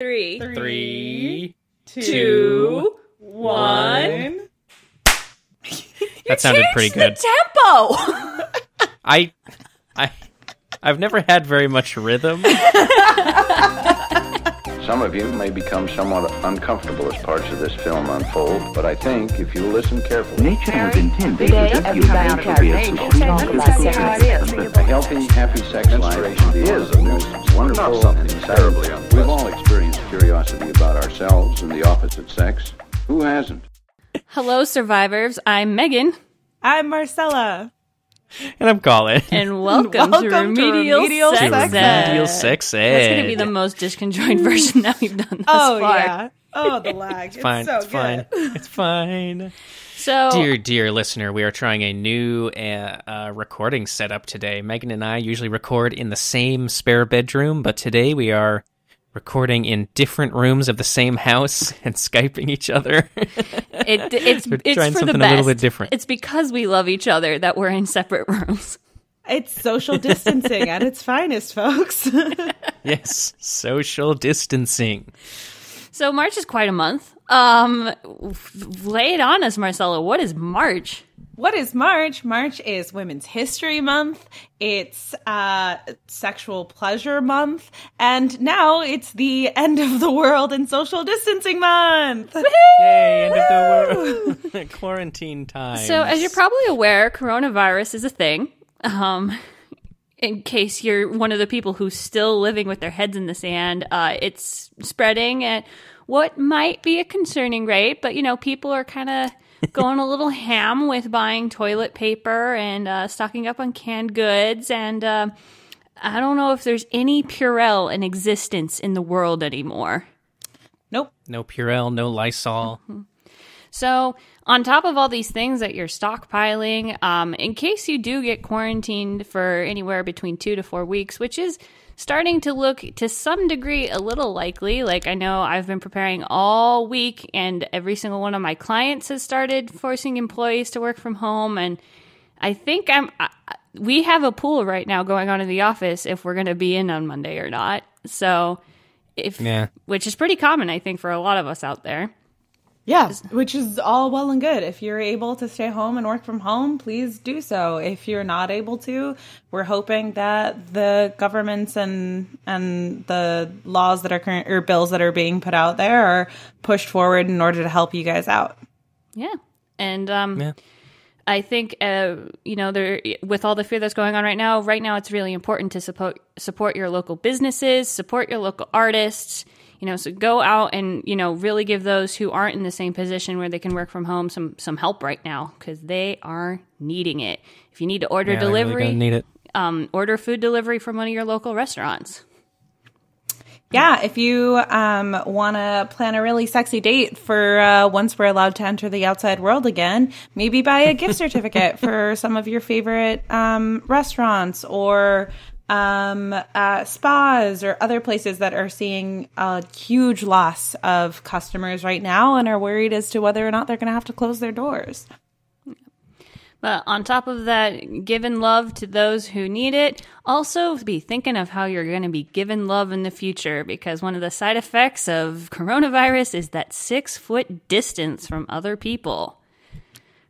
Three, two, one. That sounded pretty good. The tempo. I've never had very much rhythm. Some of you may become somewhat uncomfortable as parts of this film unfold, but I think if you listen carefully, nature was intended to just you out of a healthy, happy sex life is the most wonderful and terribly unpleasant. We've all experienced curiosity about ourselves and the opposite sex. Who hasn't? Hello, survivors. I'm Megan. I'm Marcella. And I'm Colin. And welcome to Remedial Sex Ed. Remedial Sex Ed. That's going to be the most disconjoined version that we've done thus far. Yeah. Oh, the lag. It's fine. so It's good. fine. It's fine. So, Dear listener, we are trying a new recording setup today. Megan and I usually record in the same spare bedroom, but today we are recording in different rooms of the same house and Skyping each other. it's We're for trying the something best. a little bit different. It's because we love each other that we're in separate rooms. It's social distancing at its finest, folks. Yes, social distancing. So March is quite a month. Lay it on us, Marcella. What is March? What is March? March is Women's History Month. It's Sexual Pleasure Month. And now it's the End of the World and Social Distancing Month. Yay, end of the world. Quarantine time. So as you're probably aware, coronavirus is a thing. In case you're one of the people who's still living with their heads in the sand, it's spreading at what might be a concerning rate. But, you know, people are kind of going a little ham with buying toilet paper and stocking up on canned goods. And I don't know if there's any Purell in existence in the world anymore. Nope. No Purell, no Lysol. So on top of all these things that you're stockpiling, in case you do get quarantined for anywhere between 2 to 4 weeks, which is starting to look to some degree a little likely. Like, I know I've been preparing all week and every single one of my clients has started forcing employees to work from home. And I think we have a pool right now going on in the office if we're going to be in on Monday or not. So which is pretty common, I think, for a lot of us out there. Yeah, which is all well and good. If you're able to stay home and work from home, please do so. If you're not able to, we're hoping that the governments and the laws that are current or bills that are being put out there are pushed forward in order to help you guys out. Yeah. And I think, with all the fear that's going on right now it's really important to support your local businesses, support your local artists. So go out and, really give those who aren't in the same position where they can work from home some help right now because they are needing it. If you need to order delivery, really need it. Order food delivery from one of your local restaurants. Yeah, if you want to plan a really sexy date for once we're allowed to enter the outside world again, maybe buy a gift certificate for some of your favorite restaurants or spas or other places that are seeing a huge loss of customers right now and are worried as to whether or not they're going to have to close their doors. But on top of that, giving love to those who need it, also be thinking of how you're going to be giving love in the future because one of the side effects of coronavirus is that 6-foot distance from other people.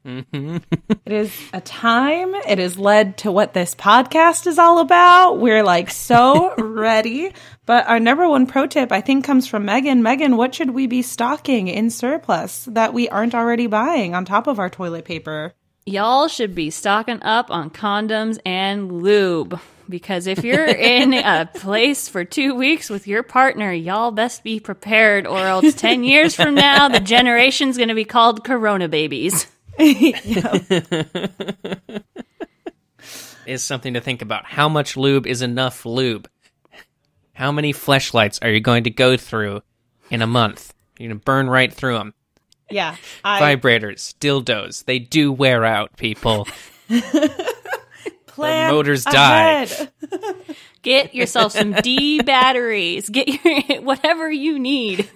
Mm-hmm. It is a time. It has led to what this podcast is all about. We're so ready. But our number one pro tip, I think, comes from Megan. Megan, what should we be stocking in surplus that we aren't already buying on top of our toilet paper? Y'all should be stocking up on condoms and lube. Because if you're in a place for 2 weeks with your partner, y'all best be prepared or else 10 years from now, the generation's going to be called Corona babies. Is something to think about. How much lube is enough lube? How many fleshlights are you going to go through in a month? You're going to burn right through them. Yeah. Vibrators, dildos, they do wear out, people. Plan the motors ahead. die. Get yourself some D batteries. Get your whatever you need.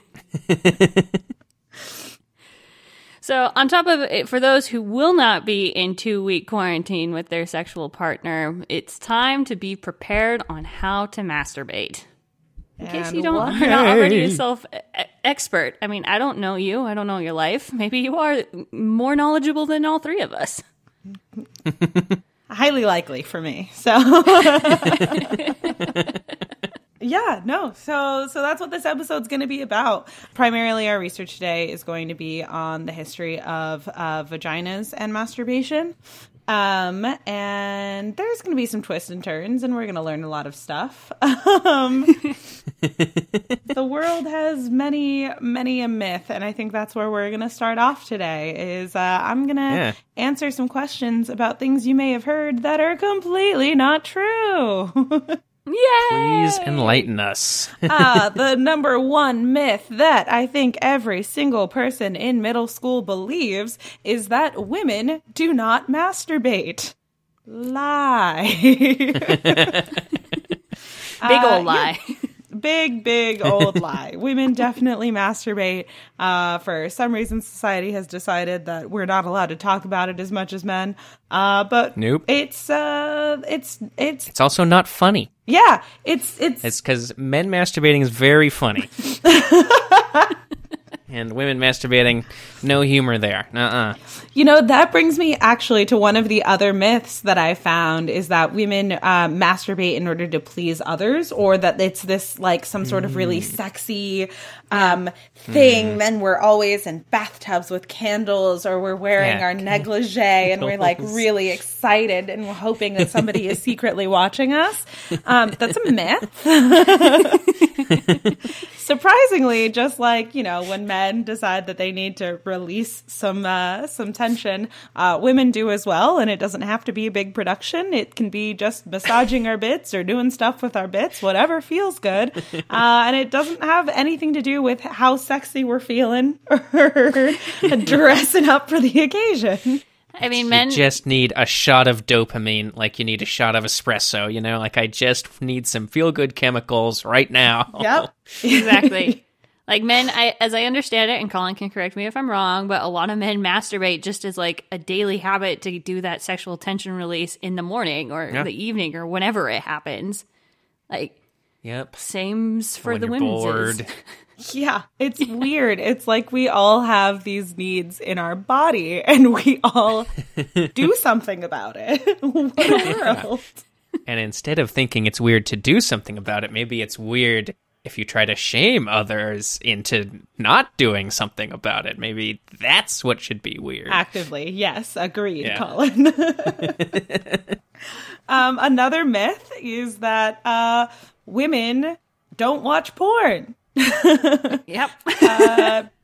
So on top of it, for those who will not be in 2-week quarantine with their sexual partner, it's time to be prepared on how to masturbate. In case you are not already a self-expert. I mean, I don't know you. I don't know your life. Maybe you are more knowledgeable than all three of us. Highly likely for me. So, yeah, no. So that's what this episode's going to be about. Primarily, our research today is going to be on the history of vaginas and masturbation. And there's going to be some twists and turns, and we're going to learn a lot of stuff. The world has many a myth, and I think that's where we're going to start off today. Is I'm going to answer some questions about things you may have heard that are completely not true. Yay! Please enlighten us. The number one myth that I think every single person in middle school believes is that women do not masturbate. Lie. Big old lie. Big old lie. Women definitely masturbate. For some reason, society has decided that we're not allowed to talk about it as much as men. But nope. It's also not funny. Yeah, it's because men masturbating is very funny. And women masturbating, no humor there. You know, that brings me actually to one of the other myths that I found is that women masturbate in order to please others, or that it's this like some sort of really sexy thing. Men we're always in bathtubs with candles, or we're wearing our negligee and we're like really excited and we're hoping that somebody is secretly watching us. That's a myth. Surprisingly, just like, you know, when men decide that they need to release some tension, women do as well, and it doesn't have to be a big production. It can be just massaging our bits or doing stuff with our bits, whatever feels good. And it doesn't have anything to do with how sexy we're feeling or dressing up for the occasion. I mean, men just need a shot of dopamine like you need a shot of espresso, you know? Like, I just need some feel-good chemicals right now. Yep. Exactly. Like, men, as I understand it, and Colin can correct me if I'm wrong, but a lot of men masturbate just as, like, a daily habit to do that sexual tension release in the morning or the evening or whenever it happens. Like, same's for the women's. Yeah, it's weird. It's like we all have these needs in our body, and we all do something about it. What a world. And instead of thinking it's weird to do something about it, maybe it's weird if you try to shame others into not doing something about it. Maybe that's what should be weird. Actively, yes. Agreed, Colin. Another myth is that women don't watch porn. Yep.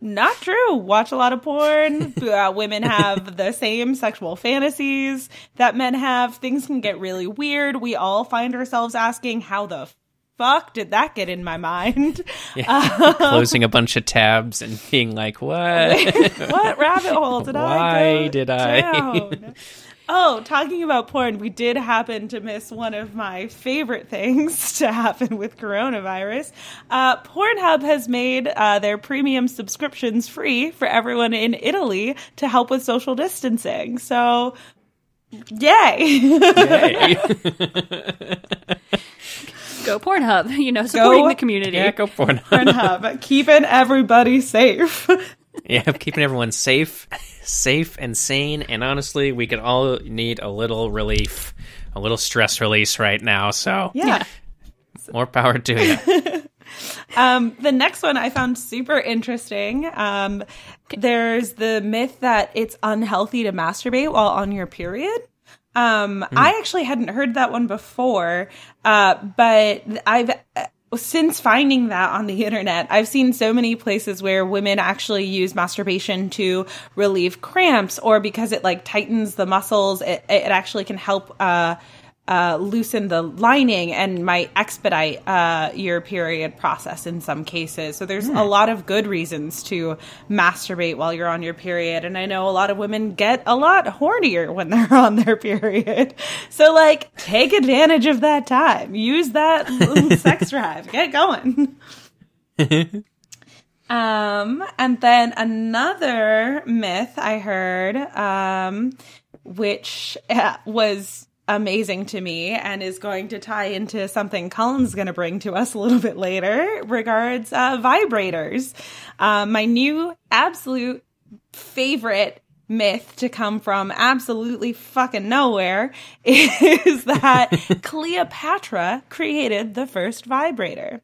Not true. Watch a lot of porn. Women have the same sexual fantasies that men have. Things can get really weird. We all find ourselves asking, how the fuck did that get in my mind? Closing a bunch of tabs and being like, what? What rabbit hole did Why did I? Down? Oh, talking about porn, we did happen to miss one of my favorite things to happen with coronavirus. Pornhub has made their premium subscriptions free for everyone in Italy to help with social distancing. So, yay! Go Pornhub, you know, supporting the community. Yeah, go Pornhub. Pornhub, keeping everybody safe. Yeah, keeping everyone safe and sane. And honestly, we could all need a little relief, a little stress release right now. So yeah, more power to you. The next one I found super interesting. There's the myth that it's unhealthy to masturbate while on your period. I actually hadn't heard that one before, but since finding that on the internet, I've seen so many places where women actually use masturbation to relieve cramps, or because it like tightens the muscles, it actually can help loosen the lining and might expedite your period process in some cases. So there's a lot of good reasons to masturbate while you're on your period. And I know a lot of women get a lot hornier when they're on their period. So like, take advantage of that time. Use that sex drive. Get going. And then another myth I heard, which was amazing to me and is going to tie into something Colin's going to bring to us a little bit later regards vibrators. My new absolute favorite myth to come from absolutely fucking nowhere is that Cleopatra created the first vibrator.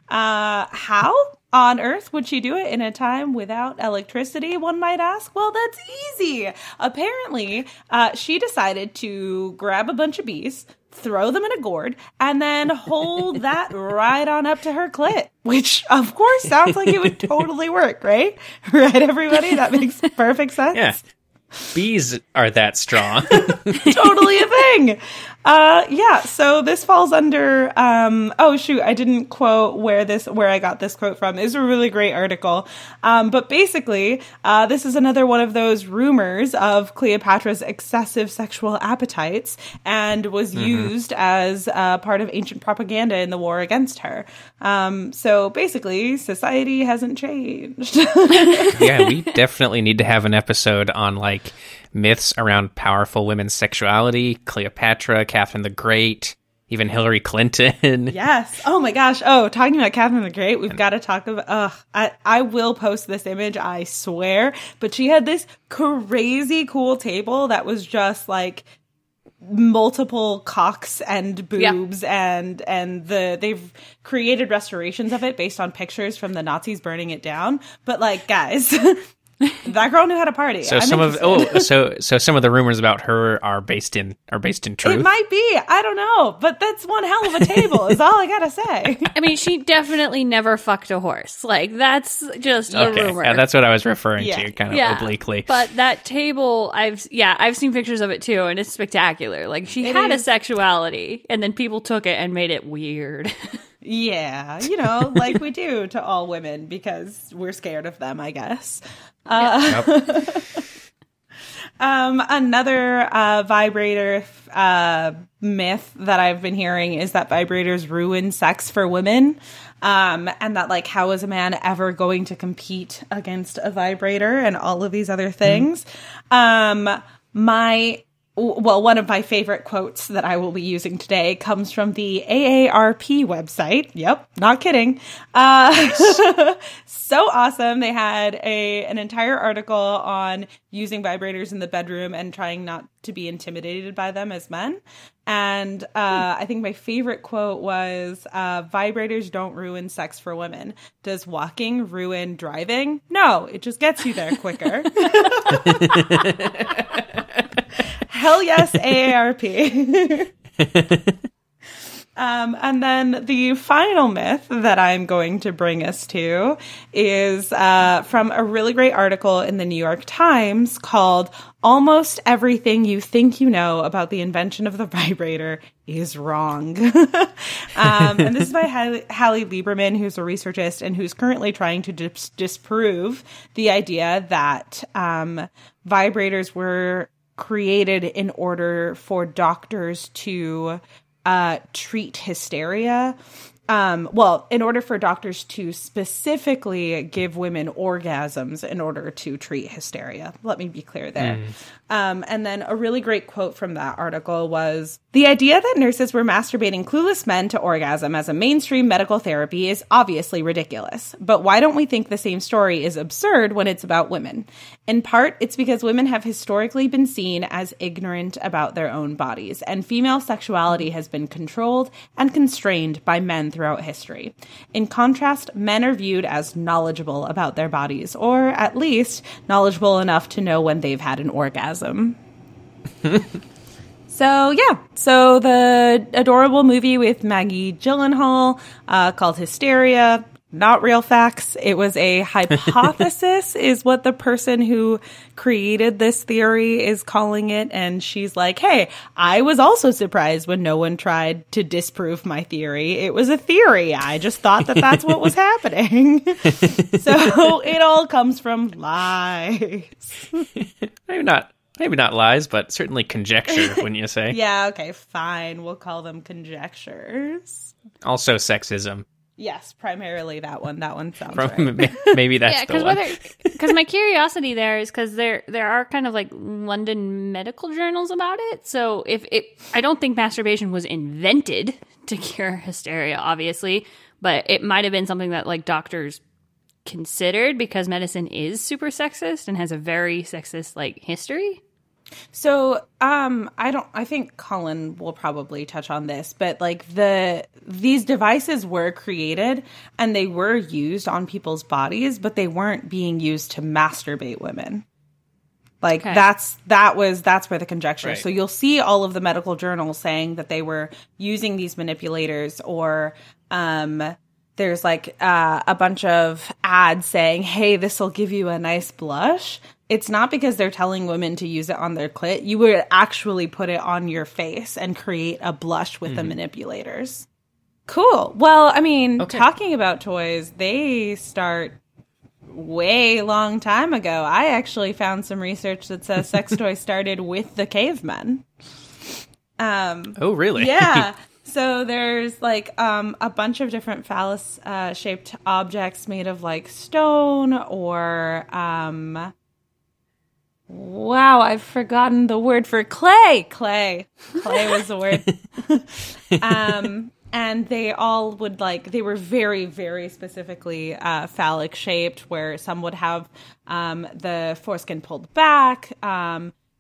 How on earth would she do it in a time without electricity, one might ask? Well, that's easy. Apparently, she decided to grab a bunch of bees, throw them in a gourd, and then hold that right on up to her clit, which, of course, sounds like it would totally work, right? Right, everybody? That makes perfect sense. Yeah. Bees are that strong. Totally a thing. So this falls under, I didn't quote where I got this quote from. It's a really great article. But basically, this is another one of those rumors of Cleopatra's excessive sexual appetites and was used as part of ancient propaganda in the war against her. So basically, society hasn't changed. Yeah, we definitely need to have an episode on myths around powerful women's sexuality, Cleopatra, Catherine the Great, even Hillary Clinton. Yes. Oh my gosh. Oh, talking about Catherine the Great, we've got to talk about, I will post this image, I swear. But she had this crazy cool table that was just multiple cocks and boobs and they've created restorations of it based on pictures from the Nazis burning it down. But guys, that girl knew how to party. So some of the rumors about her are based in truth. It might be. I don't know, but that's one hell of a table. Is all I gotta say. I mean, she definitely never fucked a horse. That's just a rumor. Yeah, that's what I was referring to, kind of obliquely. But that table, I've seen pictures of it too, and it's spectacular. She had a sexuality, and then people took it and made it weird. Yeah, we do to all women because we're scared of them, I guess. Another vibrator myth that I've been hearing is that vibrators ruin sex for women, and that how is a man ever going to compete against a vibrator and all of these other things. One of my favorite quotes that I will be using today comes from the AARP website. Yep, not kidding. So awesome. They had an entire article on using vibrators in the bedroom and trying not to be intimidated by them as men. And I think my favorite quote was, vibrators don't ruin sex for women. Does walking ruin driving? No, it just gets you there quicker. Hell yes, AARP. And then the final myth that I'm going to bring us to is from a really great article in the New York Times called "Almost Everything You Think You Know About the Invention of the Vibrator is Wrong." And this is by Hallie Lieberman, who's a researchist and who's currently trying to disprove the idea that vibrators were created in order for doctors to treat hysteria. In order for doctors to specifically give women orgasms in order to treat hysteria. Let me be clear there. And then a really great quote from that article was, "The idea that nurses were masturbating clueless men to orgasm as a mainstream medical therapy is obviously ridiculous. But why don't we think the same story is absurd when it's about women? In part, it's because women have historically been seen as ignorant about their own bodies, and female sexuality has been controlled and constrained by men throughout history. In contrast, men are viewed as knowledgeable about their bodies, or at least knowledgeable enough to know when they've had an orgasm." So the adorable movie with Maggie Gyllenhaal called Hysteria, not real facts. It was a hypothesis is what the person who created this theory is calling it. And she's like, hey, I was also surprised when no one tried to disprove my theory. It was a theory. I just thought that that's what was happening. So it all comes from lies. Maybe not lies, but certainly conjecture, wouldn't you say? Yeah, okay, fine. We'll call them conjectures. Also sexism. Yes, primarily that one. That one sounds right. Maybe that's the one. Because my curiosity there is because there are kind of like London medical journals about it. So I don't think masturbation was invented to cure hysteria, obviously, but it might have been something that like doctors considered because medicine is super sexist and has a very sexist like history. So, I think Colin will probably touch on this, but like these devices were created and they were used on people's bodies, but they weren't being used to masturbate women. Like that's where the conjecture. Right. So you'll see all of the medical journals saying that they were using these manipulators, or, there's like a bunch of ads saying, hey, this will give you a nice blush. It's not because they're telling women to use it on their clit. You would actually put it on your face and create a blush with the manipulators. Cool. Well, I mean, talking about toys, they start way long time ago. I actually found some research that says sex toys started with the cavemen. Oh, really? Yeah. So there's like a bunch of different phallus shaped objects made of like stone or wow, I've forgotten the word for clay. Clay was the word. And they all would they were very, very specifically phallic shaped, where some would have the foreskin pulled back.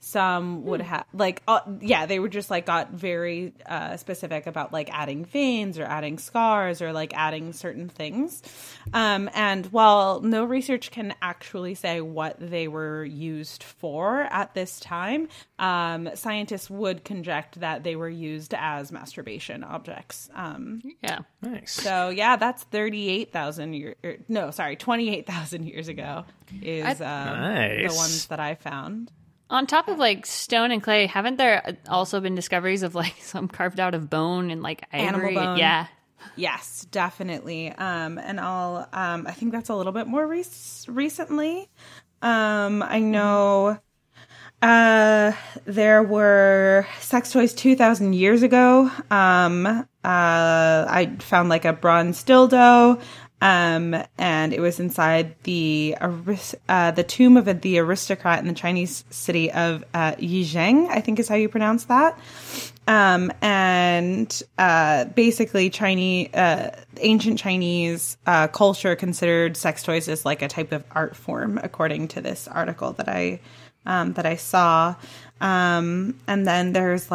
Some would have they were just got very specific about adding veins or adding scars or adding certain things. And while no research can actually say what they were used for at this time, scientists would conject that they were used as masturbation objects. Yeah. Nice. So yeah, that's 28,000 years ago is nice. the ones that I found. On top of stone and clay, haven't there also been discoveries of some carved out of bone and ivory? Animal bone. Yeah. Yes, definitely. And I'll I think that's a little bit more recently. I know there were sex toys 2,000 years ago. I found a bronze dildo. And it was inside the tomb of the aristocrat in the Chinese city of Yizheng, I think is how you pronounce that. And basically ancient Chinese culture considered sex toys as a type of art form, according to this article that I saw. And then there's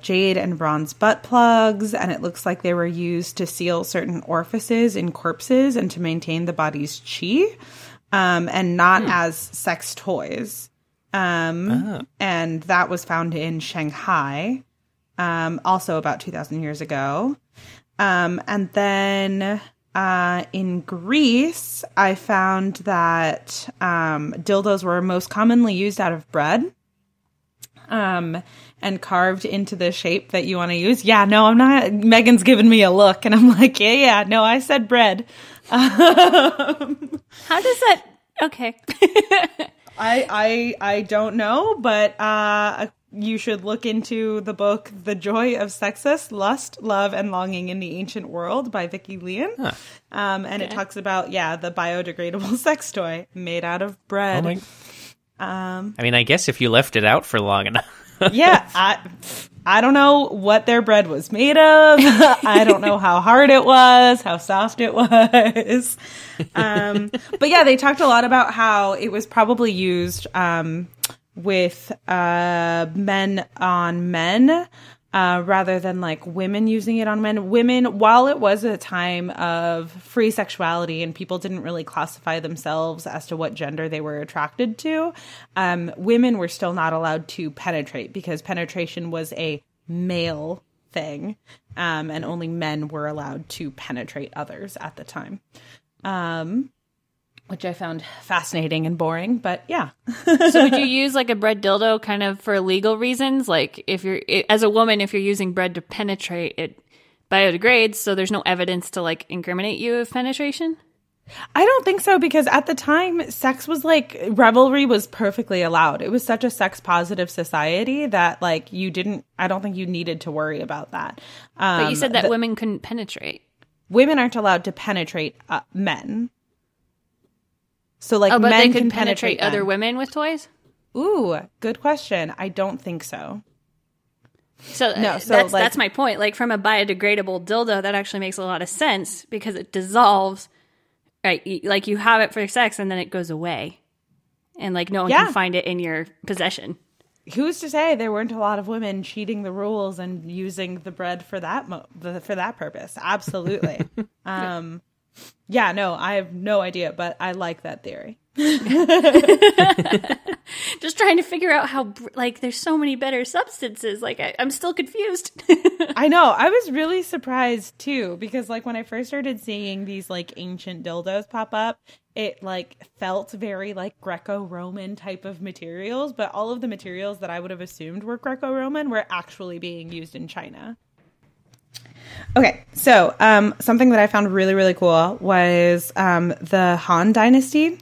jade and bronze butt plugs, and it looks like they were used to seal certain orifices in corpses and to maintain the body's chi, and not as sex toys. And that was found in Shanghai, also about 2,000 years ago. And then in Greece, I found that dildos were most commonly used out of bread. And carved into the shape that you want to use. Yeah, no, I'm not. Megan's giving me a look, and I'm like, yeah, no, I said bread. How does that? Okay. I don't know, but you should look into the book "The Joy of Sexus: Lust, Love, and Longing in the Ancient World" by Vicky Leon. Huh. And it talks about the biodegradable sex toy made out of bread. I mean, I guess if you left it out for long enough. Yeah, I don't know what their bread was made of. I don't know how hard it was, how soft it was. But yeah, they talked a lot about how it was probably used with men on men rather than women using it on men. Women, while it was a time of free sexuality and people didn't really classify themselves as to what gender they were attracted to, women were still not allowed to penetrate because penetration was a male thing, and only men were allowed to penetrate others at the time. Which I found fascinating and boring, but yeah. So would you use a bread dildo kind of for legal reasons? If you're, as a woman, if you're using bread to penetrate, it biodegrades, so there's no evidence to incriminate you of penetration? I don't think so, because at the time, sex was like, revelry was perfectly allowed. It was such a sex positive society that like I don't think you needed to worry about that. But you said that women couldn't penetrate. Women aren't allowed to penetrate men. So like but men they can could penetrate other men. women with toys? Ooh, good question. I don't think so. So, that's my point. Like from a biodegradable dildo, that actually makes a lot of sense because it dissolves. Right, like you have it for sex and then it goes away, and like no one can find it in your possession. Who's to say there weren't a lot of women cheating the rules and using the bread for that for that purpose? Absolutely. Yeah, no, I have no idea, but I like that theory. Just trying to figure out how, like, there's so many better substances. Like, I'm still confused. I know. I was really surprised, too, because, like, when I first started seeing these, like, ancient dildos pop up, it, like, felt very, like, Greco-Roman type of materials, but all of the materials that I would have assumed were Greco-Roman were actually being used in China. Okay, so something that I found really, really cool was the Han Dynasty.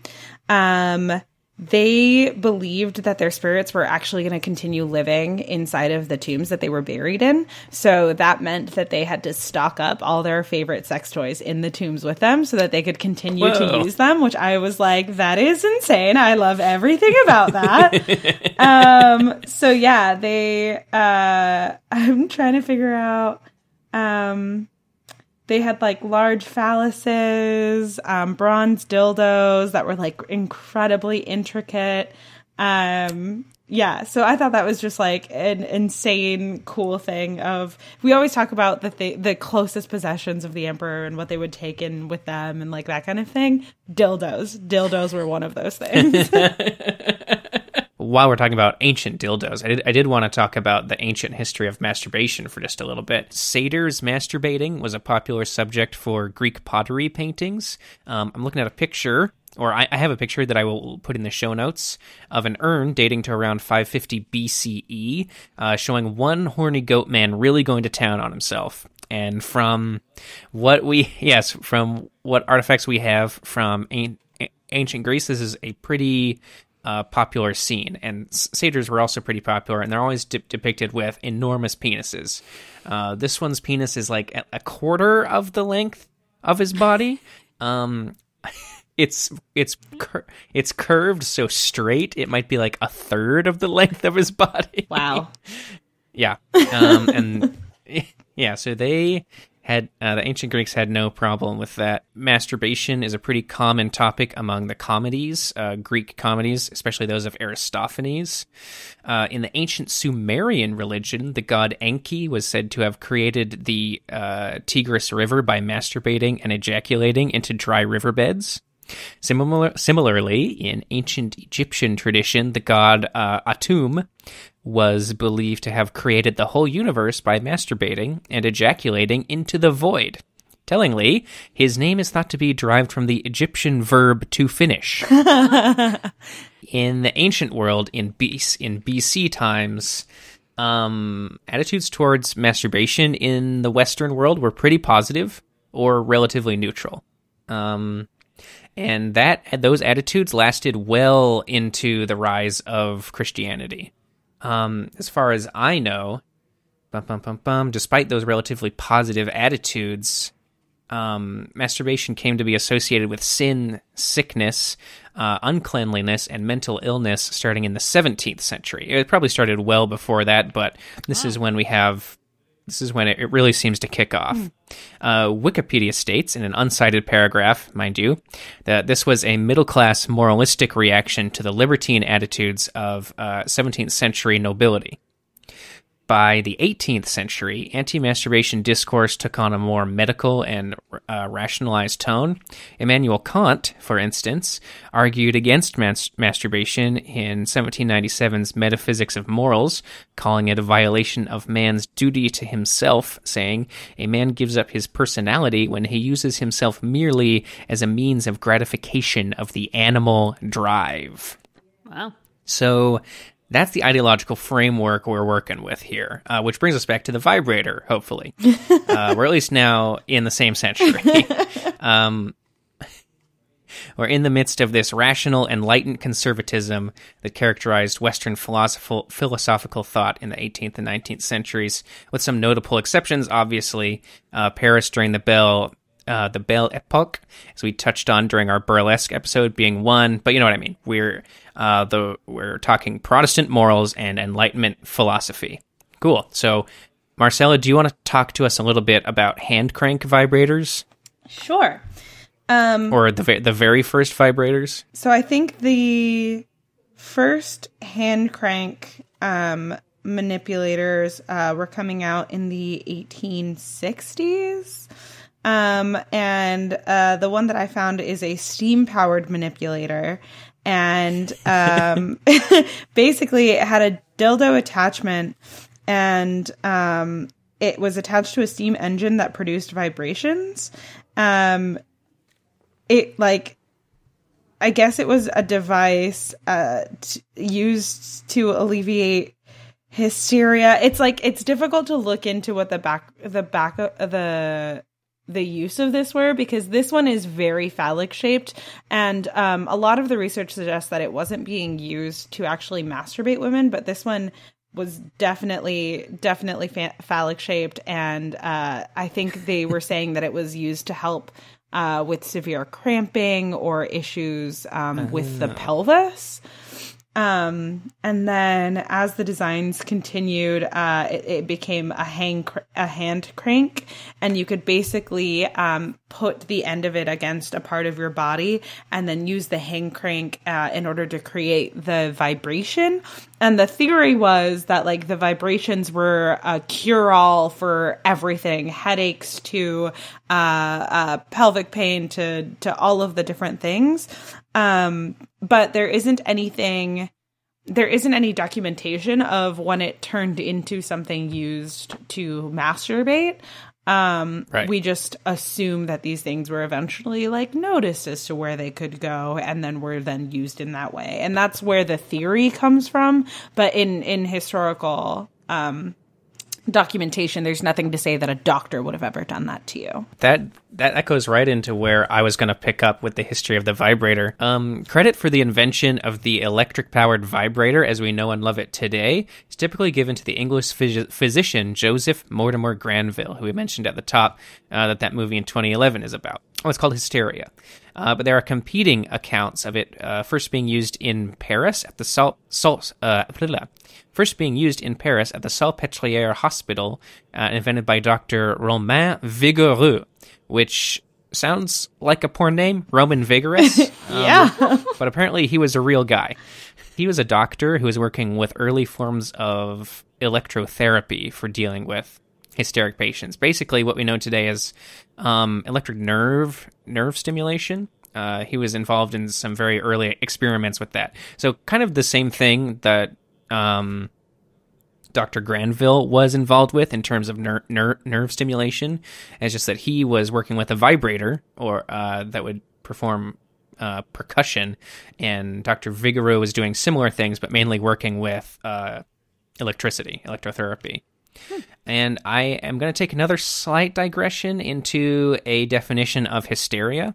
They believed that their spirits were actually going to continue living inside of the tombs that they were buried in. So that meant that they had to stock up all their favorite sex toys in the tombs with them so that they could continue to use them, which I was like, that is insane. I love everything about that. So yeah, I'm trying to figure out, they had like large phalluses, bronze dildos that were like incredibly intricate. Yeah, so I thought that was just like an insane, cool thing of, we always talk about the closest possessions of the emperor and what they would take in with them and like that kind of thing. Dildos were one of those things. While we're talking about ancient dildos, I did want to talk about the ancient history of masturbation for just a little bit. Satyrs masturbating was a popular subject for Greek pottery paintings. I'm looking at a picture, or I have a picture that I will put in the show notes, of an urn dating to around 550 BCE, showing one horny goat man really going to town on himself. And from what artifacts we have from ancient Greece, this is a pretty popular scene, and satyrs were also pretty popular, and they're always depicted with enormous penises. This one's penis is like a quarter of the length of his body. It's curved so straight it might be like a third of the length of his body. Wow. Yeah. And yeah, so they had the ancient Greeks had no problem with that. Masturbation is a pretty common topic among the comedies, Greek comedies, especially those of Aristophanes. In the ancient Sumerian religion, the god Enki was said to have created the Tigris River by masturbating and ejaculating into dry riverbeds. Similarly, in ancient Egyptian tradition, the god Atum was believed to have created the whole universe by masturbating and ejaculating into the void. Tellingly, his name is thought to be derived from the Egyptian verb to finish. In the ancient world, in BC times, attitudes towards masturbation in the Western world were pretty positive or relatively neutral. And those attitudes lasted well into the rise of Christianity. As far as I know, despite those relatively positive attitudes, masturbation came to be associated with sin, sickness, uncleanliness, and mental illness starting in the 17th century. It probably started well before that, but this is when it really seems to kick off. Wikipedia states, in an uncited paragraph, mind you, that this was a middle-class moralistic reaction to the libertine attitudes of 17th century nobility. By the 18th century, anti-masturbation discourse took on a more medical and rationalized tone. Immanuel Kant, for instance, argued against masturbation in 1797's Metaphysics of Morals, calling it a violation of man's duty to himself, saying, "A man gives up his personality when he uses himself merely as a means of gratification of the animal drive." Wow. So that's the ideological framework we're working with here, which brings us back to the vibrator, hopefully. We're at least now in the same century. we're in the midst of this rational, enlightened conservatism that characterized Western philosophical thought in the 18th and 19th centuries, with some notable exceptions, obviously. Paris during the Belle Epoque, as we touched on during our burlesque episode, being one, but you know what I mean. We're talking Protestant morals and Enlightenment philosophy. Cool. So, Marcella, do you want to talk to us a little bit about hand crank vibrators? Sure. Or the very first vibrators? So I think the first hand crank manipulators were coming out in the 1860s. And the one that I found is a steam-powered manipulator. And basically it had a dildo attachment, and it was attached to a steam engine that produced vibrations. I guess it was a device used to alleviate hysteria. It's difficult to look into what the use of this were, because this one is very phallic shaped, and a lot of the research suggests that it wasn't being used to actually masturbate women, but this one was definitely phallic shaped, and I think they were saying that it was used to help with severe cramping or issues with the pelvis. And then as the designs continued, it became a hand crank, and you could basically put the end of it against a part of your body and then use the hand crank in order to create the vibration. And the theory was that like the vibrations were a cure-all for everything, headaches to pelvic pain to all of the different things. But there isn't any documentation of when it turned into something used to masturbate. Right. We just assume that these things were eventually like noticed as to where they could go, and then were then used in that way. And that's where the theory comes from. But in historical documentation, there's nothing to say that a doctor would have ever done that to you. That goes right into where I was going to pick up with the history of the vibrator. Credit for the invention of the electric-powered vibrator as we know and love it today is typically given to the English physician Joseph Mortimer Granville, who we mentioned at the top that movie in 2011 is about. Oh, it's called Hysteria. But there are competing accounts of it first being used in Paris at the Salpêtrière Hospital, invented by Dr. Romain Vigoreux, which sounds like a porn name, Roman Vigorous. Yeah. But apparently he was a real guy. He was a doctor who was working with early forms of electrotherapy for dealing with hysteric patients. Basically what we know today as electric nerve stimulation. He was involved in some very early experiments with that. So kind of the same thing that Dr. Granville was involved with in terms of nerve stimulation. It's just that he was working with a vibrator or that would perform percussion, and Dr. Vigoreux was doing similar things, but mainly working with electrotherapy. And I am going to take another slight digression into a definition of hysteria.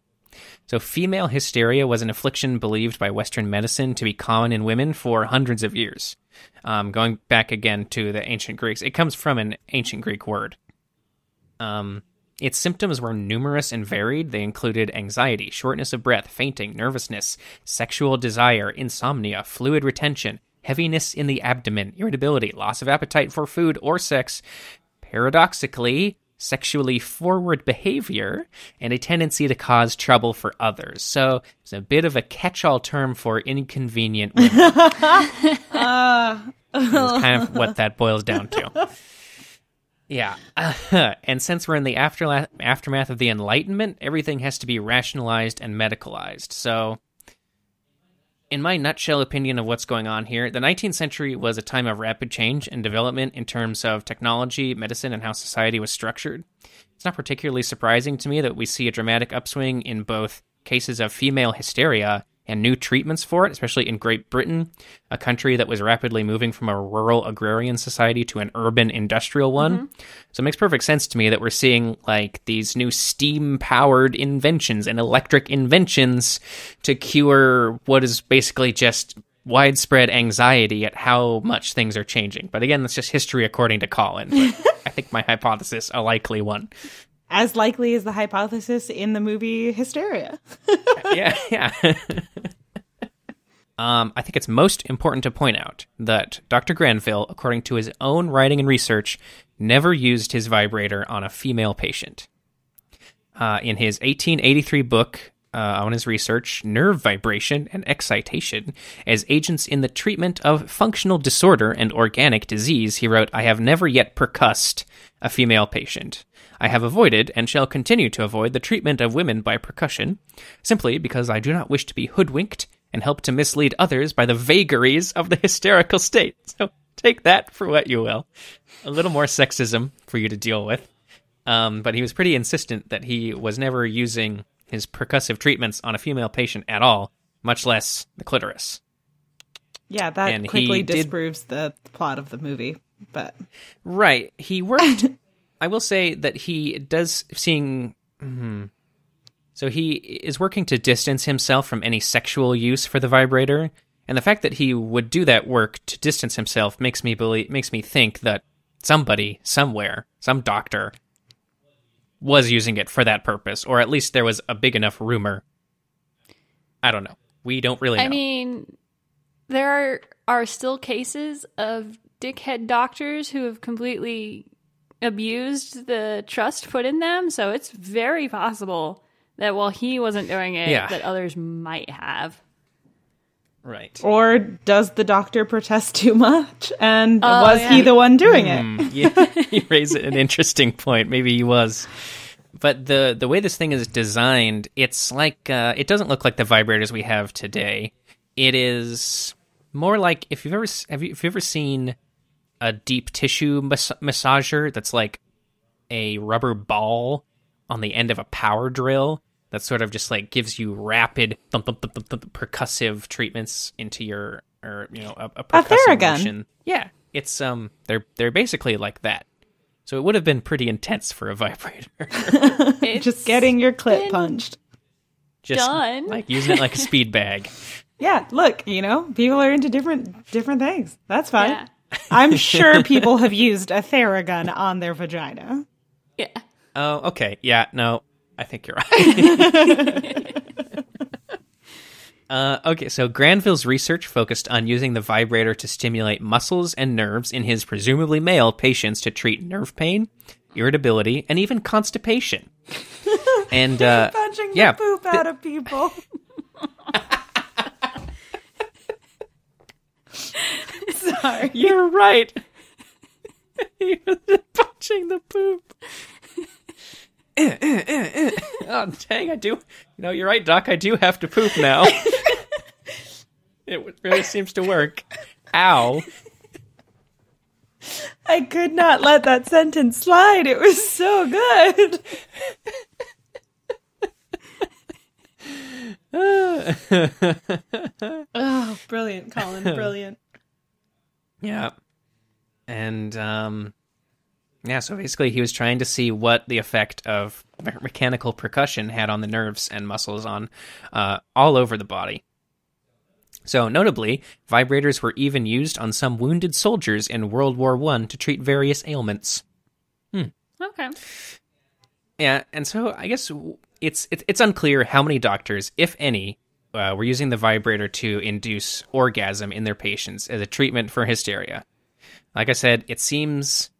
So female hysteria was an affliction believed by Western medicine to be common in women for hundreds of years. Going back again to the ancient Greeks, it comes from an ancient Greek word. Its symptoms were numerous and varied. They included anxiety, shortness of breath, fainting, nervousness, sexual desire, insomnia, fluid retention, heaviness in the abdomen, irritability, loss of appetite for food or sex, paradoxically, sexually forward behavior, and a tendency to cause trouble for others. So it's a bit of a catch-all term for inconvenient women. That's kind of what that boils down to. Yeah. And since we're in the aftermath of the Enlightenment, everything has to be rationalized and medicalized. So in my nutshell opinion of what's going on here, the 19th century was a time of rapid change and development in terms of technology, medicine, and how society was structured. It's not particularly surprising to me that we see a dramatic upswing in both cases of female hysteria and new treatments for it, especially in Great Britain, a country that was rapidly moving from a rural agrarian society to an urban industrial one. So it makes perfect sense to me that we're seeing like these new steam-powered inventions and electric inventions to cure what is basically just widespread anxiety at how much things are changing. But again, that's just history according to Colin. But I think my hypothesis, a likely one. As likely as the hypothesis in the movie Hysteria. Yeah. I think it's most important to point out that Dr. Granville, according to his own writing and research, never used his vibrator on a female patient. In his 1883 book on his research, Nerve Vibration and Excitation as Agents in the Treatment of Functional Disorder and Organic Disease, he wrote, "I have never yet percussed a female patient. I have avoided and shall continue to avoid the treatment of women by percussion, simply because I do not wish to be hoodwinked and help to mislead others by the vagaries of the hysterical state." So take that for what you will. A little more sexism for you to deal with. But he was pretty insistent that he was never using his percussive treatments on a female patient at all, much less the clitoris. Yeah, that and quickly disproves the plot of the movie. But right. He worked... I will say that he does seeing... So he is working to distance himself from any sexual use for the vibrator, and the fact that he would do that work to distance himself makes me think that somebody, somewhere, some doctor, was using it for that purpose, or at least there was a big enough rumor. I don't know. We don't really know. I mean, there are still cases of dickhead doctors who have completely abused the trust put in them, so it's very possible that while he wasn't doing it, that others might have. Right. Or does the doctor protest too much, and was he the one doing it? Yeah, you raise an interesting point. Maybe he was. But the way this thing is designed, it's like it doesn't look like the vibrators we have today. It is more like if you've ever seen a deep tissue massager that's like a rubber ball on the end of a power drill that sort of just like gives you rapid percussive treatments into your, or a percussive motion. Yeah, it's they're basically like that. So it would have been pretty intense for a vibrator. Just getting your clit punched. Just done. Like using it like a speed bag. Yeah, look, people are into different things. That's fine. Yeah. I'm sure people have used a Theragun on their vagina. Yeah. Oh, okay. Yeah, no, I think you're right. Okay, so Granville's research focused on using the vibrator to stimulate muscles and nerves in his presumably male patients to treat nerve pain, irritability, and even constipation. And punching the poop out of people. Sorry. You're right. He was punching the poop. Oh, dang, I do. You're right, Doc. I do have to poop now. It really seems to work. Ow. I could not let that sentence slide. It was so good. Oh, brilliant, Colin. Brilliant. Yeah. And, so basically he was trying to see what the effect of mechanical percussion had on the nerves and muscles on all over the body. So notably, vibrators were even used on some wounded soldiers in World War I to treat various ailments. Okay. Yeah, and so I guess it's unclear how many doctors, if any, were using the vibrator to induce orgasm in their patients as a treatment for hysteria. Like I said, it seems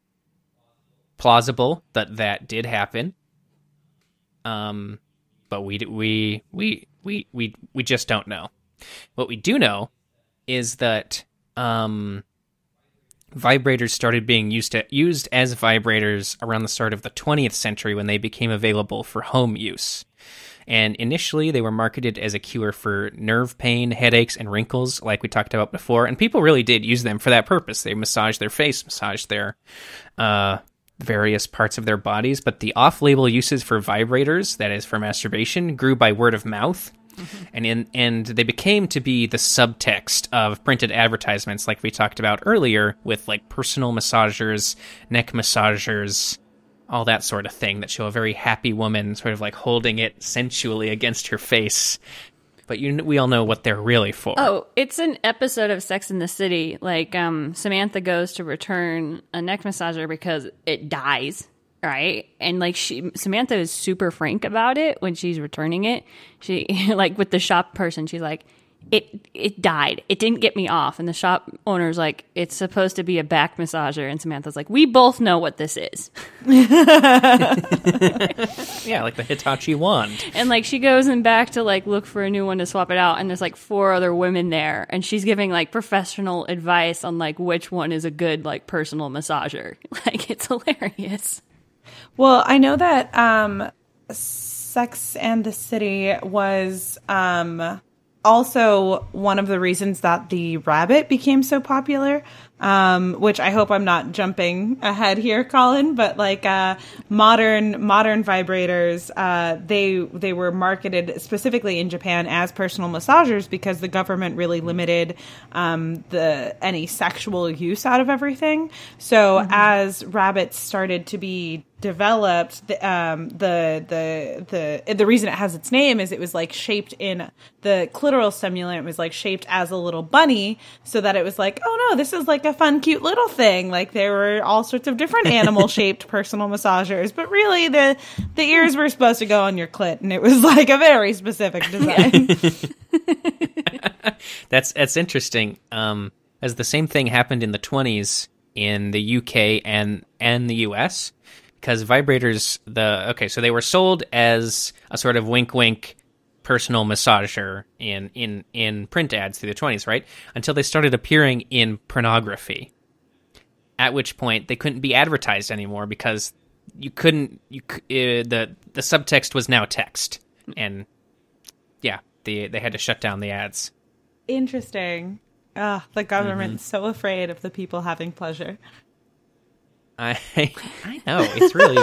plausible that did happen. But we just don't know. What we do know is that vibrators started being used as vibrators around the start of the 20th century when they became available for home use. And initially, they were marketed as a cure for nerve pain, headaches, and wrinkles, like we talked about before. And people really did use them for that purpose. They massaged their face, massaged their various parts of their bodies. But the off-label uses for vibrators, that is for masturbation, grew by word of mouth. And they became to be the subtext of printed advertisements, like we talked about earlier, with like personal massagers, neck massagers, all that sort of thing that show a very happy woman sort of like holding it sensually against her face. But we all know what they're really for. Oh, it's an episode of Sex and the City. Like, Samantha goes to return a neck massager because it dies, right? And like Samantha is super frank about it when she's returning it. She like with the shop person, she's like, it died. It didn't get me off. And the shop owner's like, it's supposed to be a back massager. And Samantha's like, we both know what this is. Yeah, like the Hitachi wand. And like she goes in back to like look for a new one to swap it out. And there's like 4 other women there. And she's giving like professional advice on like which one is a good like personal massager. Like it's hilarious. Well, I know that Sex and the City was also one of the reasons that the rabbit became so popular, which I hope I'm not jumping ahead here, Colin, but like modern vibrators, they were marketed specifically in Japan as personal massagers because the government really limited any sexual use out of everything. So as rabbits started to be developed, the reason it has its name is it was like shaped in the clitoral stimulant was like shaped as a little bunny, so that it was like, oh no, this is like a fun cute little thing. Like there were all sorts of different animal shaped personal massagers, but really the ears were supposed to go on your clit, and it was like a very specific design. That's interesting. As the same thing happened in the 1920s in the UK and the US. Because vibrators, so they were sold as a sort of wink-wink personal massager in print ads through the 1920s, right? Until they started appearing in pornography. At which point, they couldn't be advertised anymore because the subtext was now text. And, yeah, they had to shut down the ads. Interesting. The government's so afraid of the people having pleasure. I know, it's really,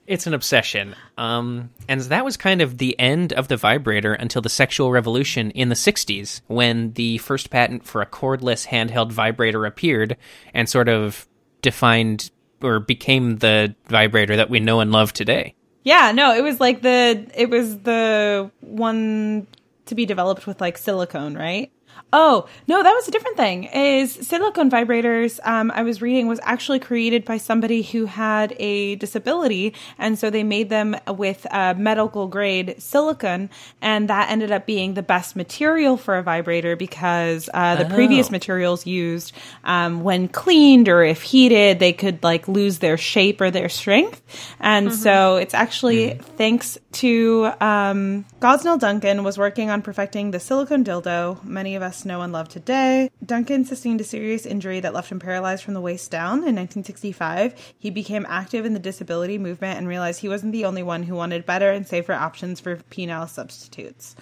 it's an obsession. And that was kind of the end of the vibrator until the sexual revolution in the 60s, when the first patent for a cordless handheld vibrator appeared and sort of defined or became the vibrator that we know and love today. Yeah, no, it was the one to be developed with like silicone, right? Oh, no, that was a different thing. Is silicone vibrators, I was reading, was actually created by somebody who had a disability, and so they made them with medical grade silicone, and that ended up being the best material for a vibrator because the previous materials used, when cleaned or if heated, they could like lose their shape or their strength, and so it's actually thanks to Gosnell Duncan was working on perfecting the silicone dildo many of us know and love today. Duncan sustained a serious injury that left him paralyzed from the waist down. In 1965, he became active in the disability movement and realized he wasn't the only one who wanted better and safer options for penile substitutes.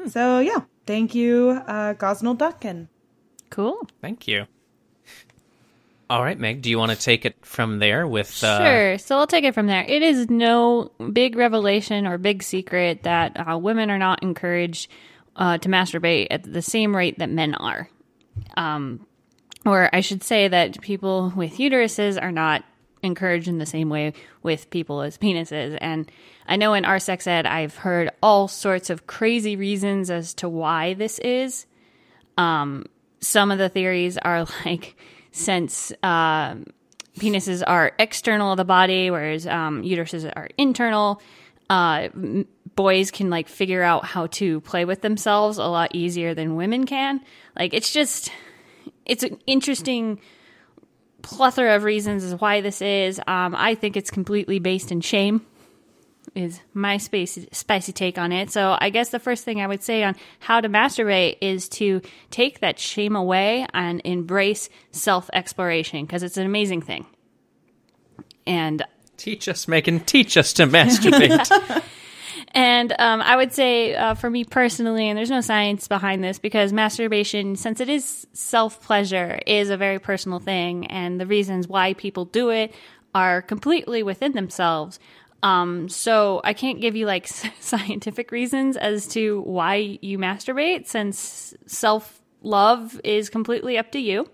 So, yeah. Thank you, Gosnell Duncan. Cool. Thank you. All right, Meg, do you want to take it from there with... Sure, so I'll take it from there. It is no big revelation or big secret that women are not encouraged to masturbate at the same rate that men are. Or I should say that people with uteruses are not encouraged in the same way with people with penises. And I know in our sex ed, I've heard all sorts of crazy reasons as to why this is. Some of the theories are like, since penises are external of the body, whereas uteruses are internal, boys can like figure out how to play with themselves a lot easier than women can. Like it's an interesting plethora of reasons as why this is. I think it's completely based in shame is my spicy take on it. So I guess the first thing I would say on how to masturbate is to take that shame away and embrace self-exploration, because it's an amazing thing. And teach us, Megan, teach us to masturbate. And I would say for me personally, and there's no science behind this, because masturbation, since it is self-pleasure, is a very personal thing. And the reasons why people do it are completely within themselves. So I can't give you like scientific reasons as to why you masturbate, since self-love is completely up to you.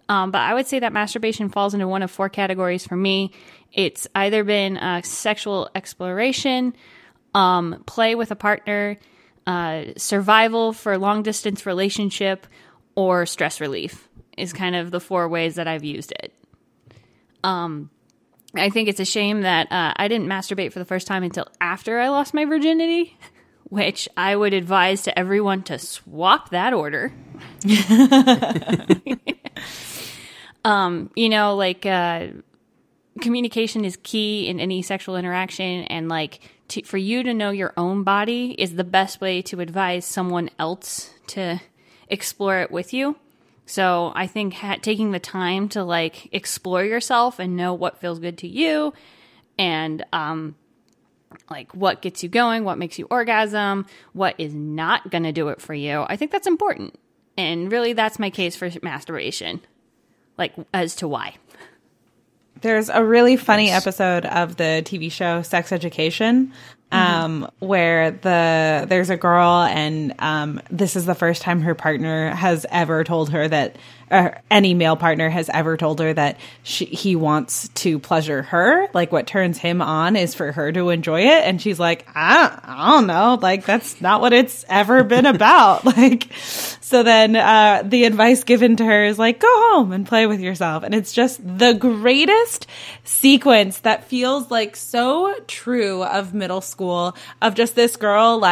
But I would say that masturbation falls into one of 4 categories for me. It's either been sexual exploration, play with a partner, survival for a long-distance relationship, or stress relief is kind of the 4 ways that I've used it. I think it's a shame that I didn't masturbate for the first time until after I lost my virginity, which I would advise to everyone to swap that order. Communication is key in any sexual interaction, and for you to know your own body is the best way to advise someone else to explore it with you. So I think taking the time to explore yourself and know what feels good to you, and what gets you going, what makes you orgasm, what is not going to do it for you, I think that's important. And really, that's my case for masturbation, as to why. There's a really funny episode of the TV show Sex Education, where there's a girl, and this is the first time her partner has ever told her that, or any male partner has ever told her that he wants to pleasure her. What turns him on is for her to enjoy it. And she's like, I don't know. That's not what it's ever been about. So then the advice given to her is go home and play with yourself. And it's just the greatest sequence that feels so true of middle school, of just this girl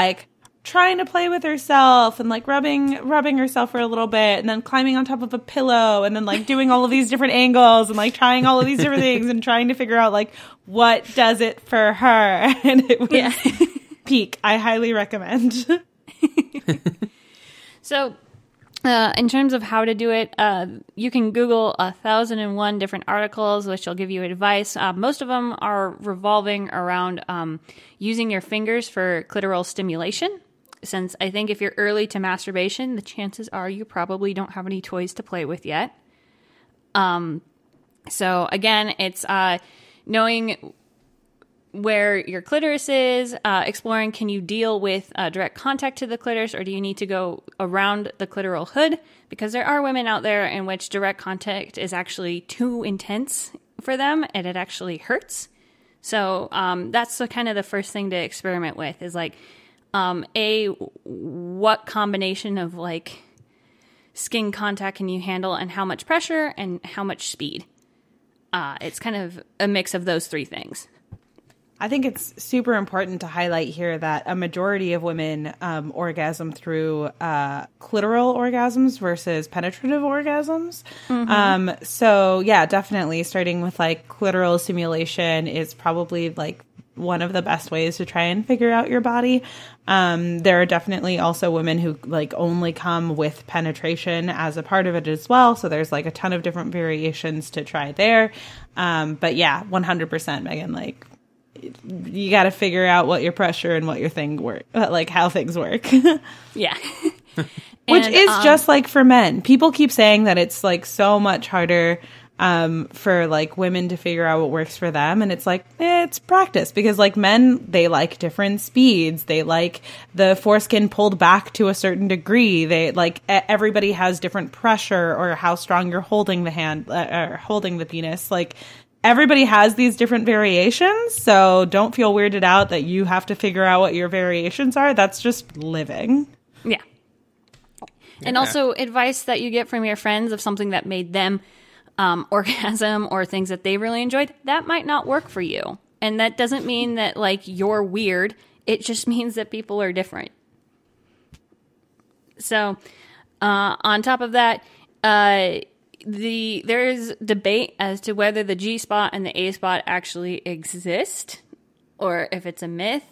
trying to play with herself and rubbing herself for a little bit, and then climbing on top of a pillow, and then doing all of these different angles, and trying all of these different things, and trying to figure out what does it for her. And it was peak. I highly recommend. So in terms of how to do it, you can Google 1,001 different articles, which will give you advice. Most of them are revolving around using your fingers for clitoral stimulation, since I think if you're early to masturbation, the chances are you probably don't have any toys to play with yet. So again, it's knowing where your clitoris is, exploring, can you deal with direct contact to the clitoris, or do you need to go around the clitoral hood? Because there are women out there in which direct contact is actually too intense for them, and it actually hurts. So that's kind of the first thing to experiment with, is what combination of skin contact can you handle, and how much pressure and how much speed. It's kind of a mix of those 3 things. I think it's super important to highlight here that a majority of women orgasm through clitoral orgasms versus penetrative orgasms. Mm-hmm. So yeah, definitely starting with clitoral stimulation is probably one of the best ways to try and figure out your body. There are definitely also women who only come with penetration as a part of it as well. So there's a ton of different variations to try there. But yeah, 100%, Megan, you got to figure out what your pressure and what your thing work, how things work. Yeah. Which is just for men. People keep saying that it's so much harder for women to figure out what works for them, and it's it's practice, because men, they like different speeds, they like the foreskin pulled back to a certain degree, they everybody has different pressure, or how strong you're holding the hand or holding the penis. Everybody has these different variations, so don't feel weirded out that you have to figure out what your variations are. That's just living. Yeah. And also advice that you get from your friends of something that made them orgasm, or things that they really enjoyed, that might not work for you. And that doesn't mean that you're weird. It just means that people are different. So on top of that, there is debate as to whether the G spot and the A spot actually exist, or if it's a myth.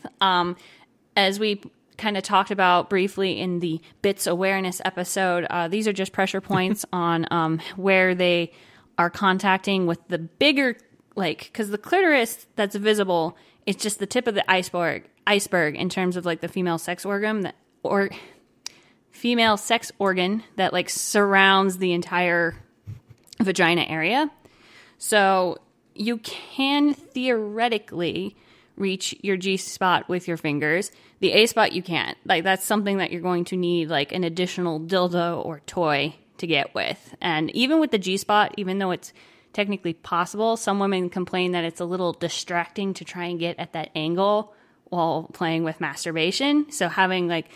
As we kind of talked about briefly in the Bits Awareness episode, these are just pressure points on where they are contacting with the bigger, because the clitoris that's visible, it's just the tip of the iceberg in terms of the female sex organ that surrounds the entire vagina area. So you can theoretically reach your G spot with your fingers. The A spot you can't. Like, that's something that you're going to need, like, an additional dildo or toy to get with. And even with the G spot, even though it's technically possible, some women complain that it's a little distracting to try and get at that angle while playing with masturbation. So having, like,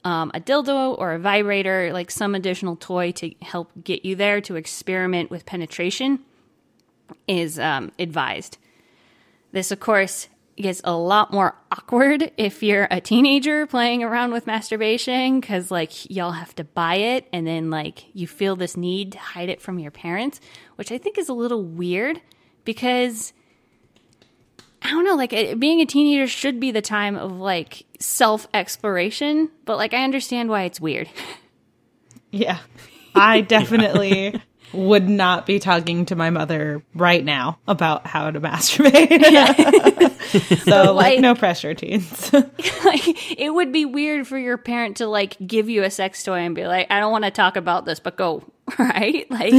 a dildo or a vibrator, like some additional toy to help get you there to experiment with penetration is advised. This, of course, gets a lot more awkward if you're a teenager playing around with masturbation, because, like, y'all have to buy it, and then, like, you feel this need to hide it from your parents, which I think is a little weird, because, I don't know, like, being a teenager should be the time of, like, self-exploration, but, like, I understand why it's weird. Yeah. I definitely would not be talking to my mother right now about how to masturbate. So, like, no pressure, teens. Like, it would be weird for your parent to, like, give you a sex toy and be like, I don't want to talk about this, but go, right? Like,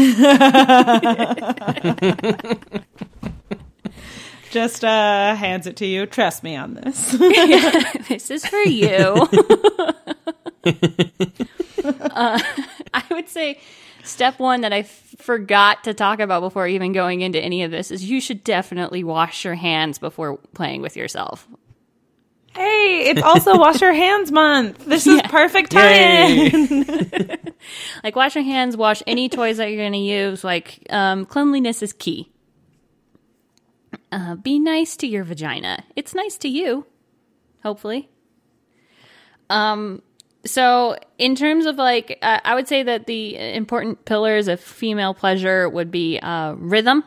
just hands it to you. Trust me on this. Yeah, this is for you. I would say step one that I forgot to talk about before even going into any of this is you should definitely wash your hands before playing with yourself. Hey, it's also Wash Your Hands Month. This is perfect tie-in. Like, wash your hands, wash any toys that you're going to use. Like, cleanliness is key. Be nice to your vagina. It's nice to you, hopefully. So in terms of, like, I would say that the important pillars of female pleasure would be rhythm.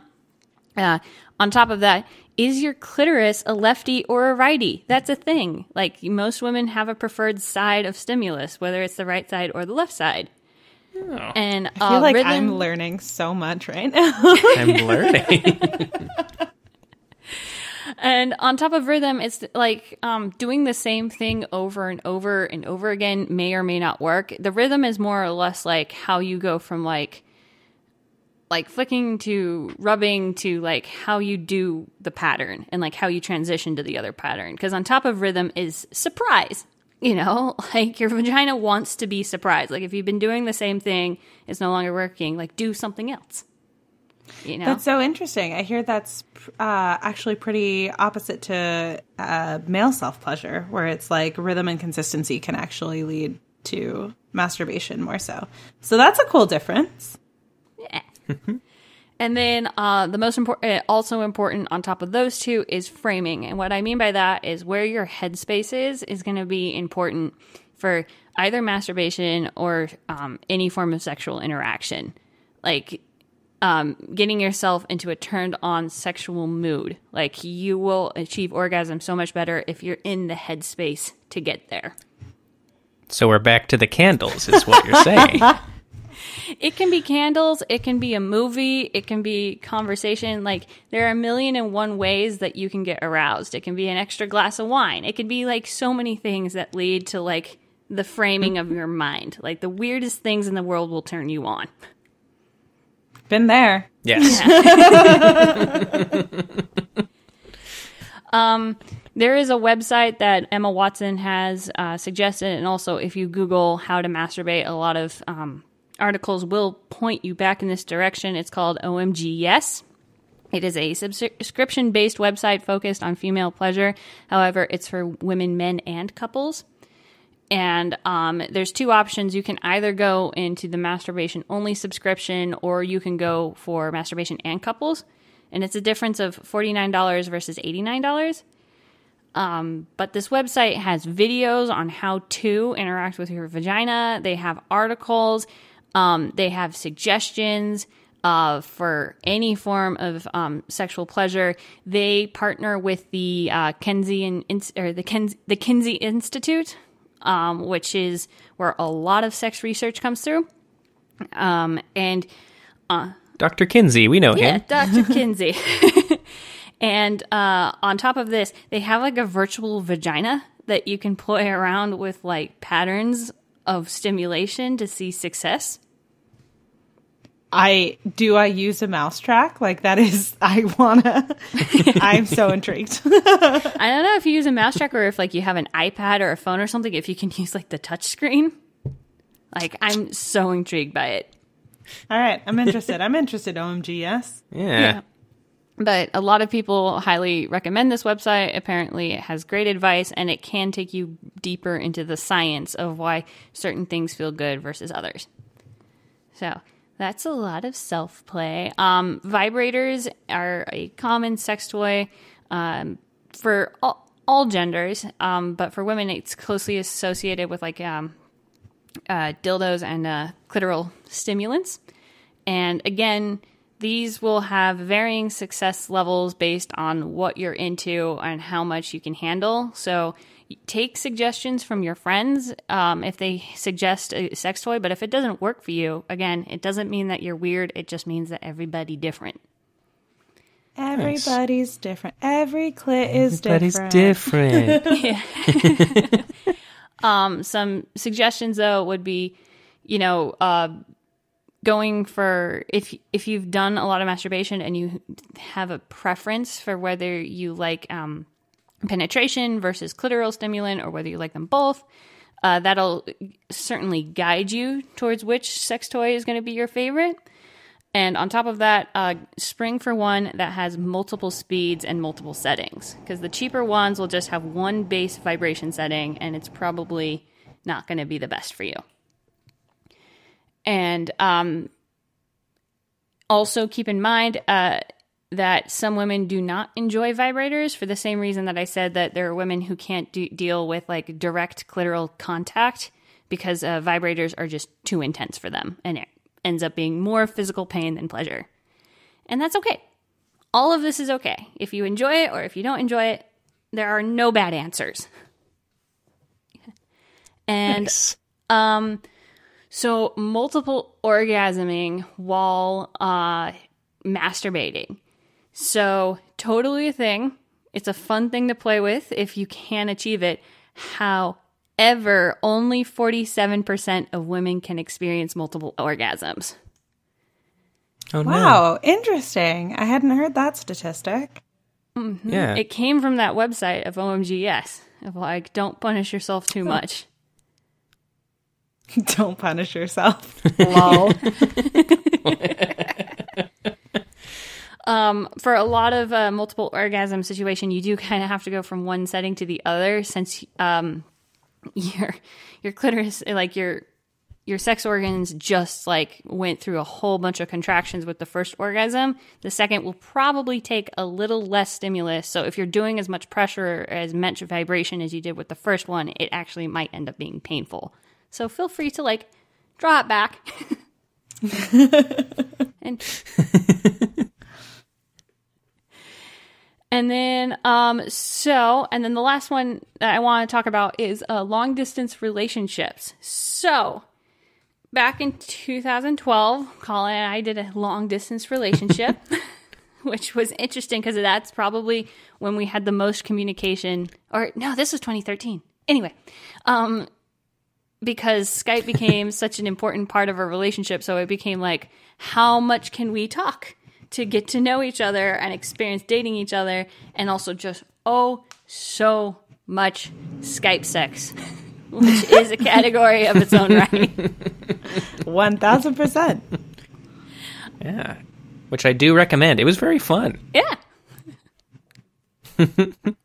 On top of that, is your clitoris a lefty or a righty? That's a thing. Like, most women have a preferred side of stimulus, whether it's the right side or the left side. Oh. And I feel like rhythm, I'm learning so much right now. I'm learning. And on top of rhythm, it's like doing the same thing over and over and over again may or may not work. The rhythm is more or less like how you go from like flicking to rubbing to, like, how you do the pattern and, like, how you transition to the other pattern. Because on top of rhythm is surprise. You know, like, your vagina wants to be surprised. Like, if you've been doing the same thing, it's no longer working. Like, do something else. You know? That's so interesting. I hear that's actually pretty opposite to male self-pleasure, where it's like rhythm and consistency can actually lead to masturbation more so. So that's a cool difference. Yeah. And then the most important, also important on top of those two is framing. And what I mean by that is where your headspace is going to be important for either masturbation or any form of sexual interaction. Like, getting yourself into a turned on sexual mood. Like, you will achieve orgasm so much better if you're in the headspace to get there. So we're back to the candles, is what you're saying. It can be candles, it can be a movie, it can be conversation. Like, there are 1,000,001 ways that you can get aroused. It can be an extra glass of wine. It can be, like, so many things that lead to, like, the framing of your mind. Like, the weirdest things in the world will turn you on. Been there. Yes. Yeah. There is a website that Emma Watson has suggested, and also if you Google how to masturbate, a lot of articles will point you back in this direction. It's called OMG Yes. It is a subscription-based website focused on female pleasure. However, it's for women, men, and couples. And there's two options. You can either go into the masturbation-only subscription, or you can go for masturbation and couples. And it's a difference of $49 versus $89. But this website has videos on how to interact with your vagina. They have articles. They have suggestions for any form of sexual pleasure. They partner with the Kinsey Institute, which is where a lot of sex research comes through. And Dr. Kinsey, we know him. Yeah, Dr. Kinsey. And on top of this, they have, like, a virtual vagina that you can play around with, like, patterns of stimulation to see success. I use a mouse track? Like that is, I'm so intrigued. I don't know if you use a mouse track or if like you have an iPad or a phone or something, if you can use like the touch screen. Like I'm so intrigued by it. All right. I'm interested. OMG. Yes. Yeah. But a lot of people highly recommend this website. Apparently it has great advice and it can take you deeper into the science of why certain things feel good versus others. So that's a lot of self-play. Vibrators are a common sex toy for all genders, but for women, it's closely associated with like dildos and clitoral stimulants. And again, these will have varying success levels based on what you're into and how much you can handle. So take suggestions from your friends if they suggest a sex toy, but if it doesn't work for you, again, it doesn't mean that you're weird. It just means that everybody's different. Everybody's different. Every clit is different. Everybody's different. Some suggestions, though, would be, going for if you've done a lot of masturbation and you have a preference for whether you like penetration versus clitoral stimulant or whether you like them both, that'll certainly guide you towards which sex toy is going to be your favorite. And on top of that, spring for one that has multiple speeds and multiple settings, because the cheaper ones will just have one base vibration setting and it's probably not going to be the best for you. And also keep in mind that some women do not enjoy vibrators for the same reason that I said that there are women who can't deal with like direct clitoral contact because vibrators are just too intense for them and it ends up being more physical pain than pleasure. And that's okay. All of this is okay. If you enjoy it or if you don't enjoy it, there are no bad answers. And nice. So multiple orgasming while masturbating. So totally a thing. It's a fun thing to play with if you can achieve it. However, only 47% of women can experience multiple orgasms. Oh, wow, interesting. I hadn't heard that statistic. Mm-hmm. Yeah. It came from that website of OMGS, of like, don't punish yourself too much. Don't punish yourself. Lol. For a lot of multiple orgasm situation, you do kind of have to go from one setting to the other since your clitoris, like your sex organs just like went through a whole bunch of contractions with the first orgasm. The second will probably take a little less stimulus. So if you're doing as much pressure, as much vibration as you did with the first one, it actually might end up being painful. So feel free to like draw it back. And then the last one that I want to talk about is long distance relationships. So back in 2012, Colin and I did a long distance relationship, which was interesting because that's probably when we had the most communication. Or no, this was 2013. Anyway, because Skype became such an important part of our relationship. So it became like, how much can we talk to get to know each other and experience dating each other? And also just, so much Skype sex, which is a category of its own right. 1000%. Yeah. Which I do recommend. It was very fun. Yeah.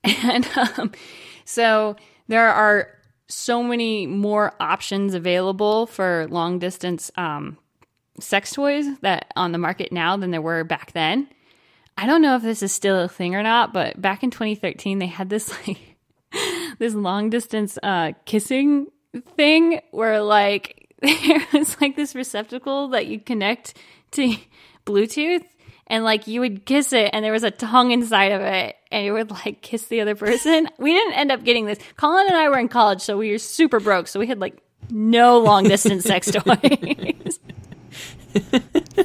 And so there are so many more options available for long distance sex toys that on the market now than there were back then. I don't know if this is still a thing or not, but back in 2013 they had this like this long distance kissing thing where like there was like this receptacle that you connect to Bluetooth and like you would kiss it and there was a tongue inside of it and it would like kiss the other person. We didn't end up getting this. Colin and I were in college, so we were super broke, so we had like no long distance sex toys.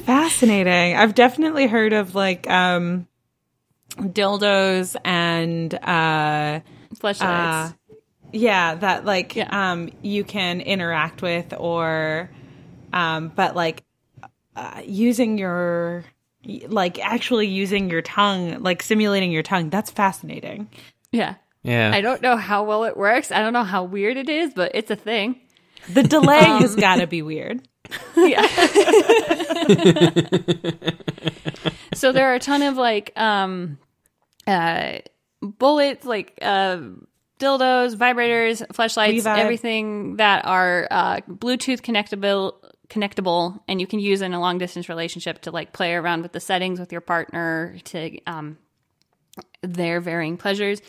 Fascinating. I've definitely heard of like dildos and Fleshlights. Yeah, that like you can interact with or but like using your, like, actually using your tongue, like simulating your tongue. That's fascinating. Yeah. Yeah. I don't know how well it works. I don't know how weird it is, but it's a thing. The delay has got to be weird. Yeah. So there are a ton of like bullets, like dildos, vibrators, fleshlights, Revive. everything that are Bluetooth connectable, and you can use in a long distance relationship to like play around with the settings with your partner to their varying pleasures.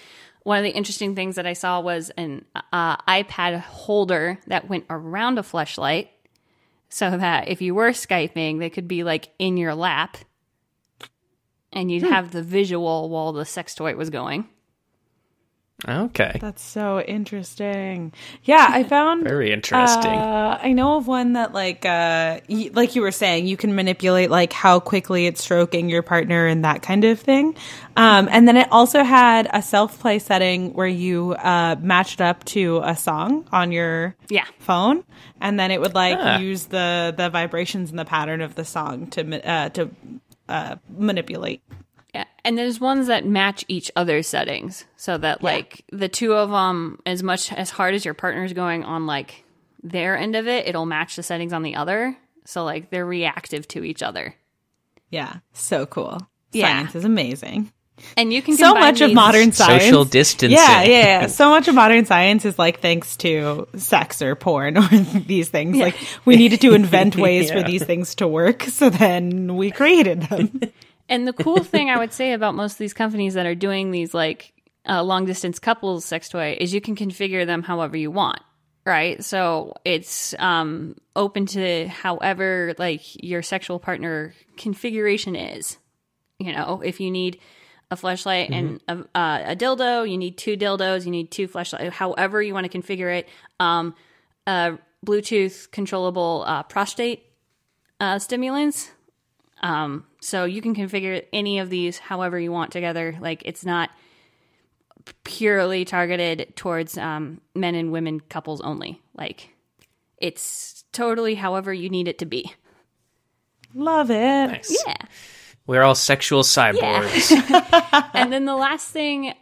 One of the interesting things that I saw was an iPad holder that went around a fleshlight, so that if you were Skyping, they could be like in your lap, and you'd have the visual while the sex toy was going. Okay. That's so interesting. Yeah, I found Very interesting. I know of one that like like you were saying, you can manipulate like how quickly it's stroking your partner and that kind of thing. And then it also had a self-play setting where you matched up to a song on your phone, and then it would like use the vibrations and the pattern of the song to manipulate. Yeah, and there's ones that match each other's settings, so that like the two of them, as hard as your partner's going on like their end of it, it'll match the settings on the other. So like they're reactive to each other. Yeah, so cool. Yeah. Science is amazing. And you can so much of modern science. Social distancing. Yeah. So much of modern science is like thanks to sex or porn or these things. Yeah. Like we needed to invent ways for these things to work, so then we created them. And the cool thing I would say about most of these companies that are doing these like long distance couples sex toy is you can configure them however you want, right? So it's open to however like your sexual partner configuration is. You know, if you need a fleshlight and a dildo, you need 2 dildos, you need 2 fleshlights, however you want to configure it. Bluetooth controllable prostate stimulants. So you can configure any of these however you want together. Like it's not purely targeted towards men and women couples only. Like it's totally however you need it to be. Love it. Nice. Yeah. We're all sexual cyborgs. Yeah. And then the last thing